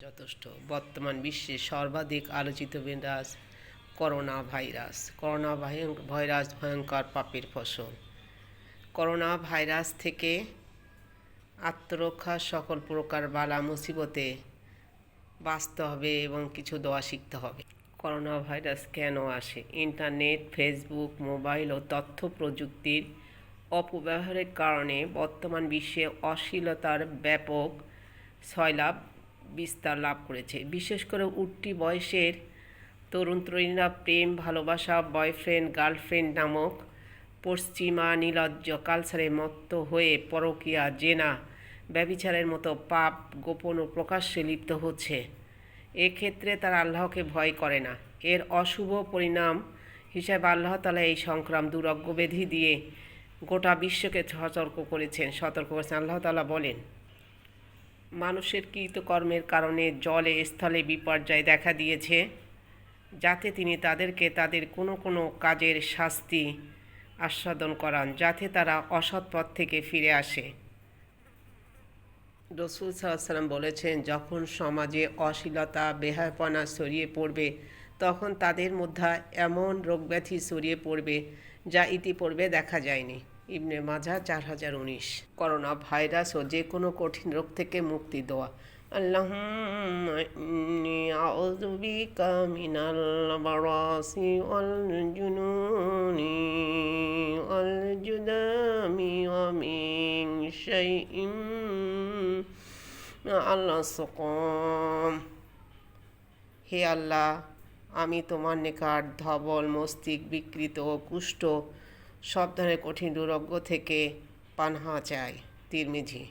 যথেষ্ট। বর্তমান বিশ্বে সর্বাধিক আলোচিত ভাইরাস করোনা ভাইরাস। ভাইরাস ভয়ঙ্কর পাপের ফসল। করোনা ভাইরাস থেকে আত্মরক্ষা সকল প্রকার বালা মুসিবতে বাঁচতে হবে এবং কিছু দোয়া শিখতে হবে। করোনা ভাইরাস কেন আসে? ইন্টারনেট, ফেসবুক, মোবাইল ও তথ্য প্রযুক্তির অপব্যবহারের কারণে বর্তমান বিশ্বে অশ্লীলতার ব্যাপক ছয়লাভ বিস্তার লাভ করেছে। বিশেষ করে উঠতি বয়সের তরুণ তরুণীরা প্রেম, ভালোবাসা, বয়ফ্রেন্ড গার্লফ্রেন্ড নামক পশ্চিমা নির্লজ্জ কালচারে মত্ত হয়ে পরকীয়া, জেনা, ব্যভিচারের মতো পাপ গোপন ও প্রকাশ্যে লিপ্ত হচ্ছে। এক্ষেত্রে তারা আল্লাহকে ভয় করে না। এর অশুভ পরিণাম হিসাবে আল্লাহ তাআলা এই সংক্রাম দুরজ্ঞ ব্যাধি দিয়ে গোটা বিশ্বকে সতর্ক করেছেন। আল্লাহ তাআলা বলেন, মানুষের কৃতকর্মের কারণে জলে স্থলে বিপর্যয় দেখা দিয়েছে, যাতে তিনি তাদেরকে তাদের কোনো কাজের শাস্তি আস্বাদন করান, যাতে তারা অসৎ পথ থেকে ফিরে আসে। রাসূল সাল্লাল্লাহু আলাইহি ওয়াসাল্লাম বলেছেন, যখন সমাজে অশ্লীলতা, বেহায়াপনা ছড়িয়ে পড়বে, তখন তাদের মধ্যে এমন রোগব্যাধি ছড়িয়ে পড়বে যা ইতিপূর্বে দেখা যায়নি। ইবনে মাজাহ 4019। করোনা ভাইরাস ও যে কোনো কঠিন রোগ থেকে মুক্তি দেওয়া। আল্লাহুম্মা ইন্নী আউযু বিকা মিনাল বারাসি ওয়াল জুনুনি ওয়াল জুদামি ওয়া মিন শাইইন আল্লাহ সুকাম। হে আল্লাহ, আমি তোমার নিকট ধবল, মস্তিষ্ক বিকৃত ও কুষ্ঠ সব ধরনের কঠিন দুরোগ্য থেকে পানাহ চাই। তিরমিজি।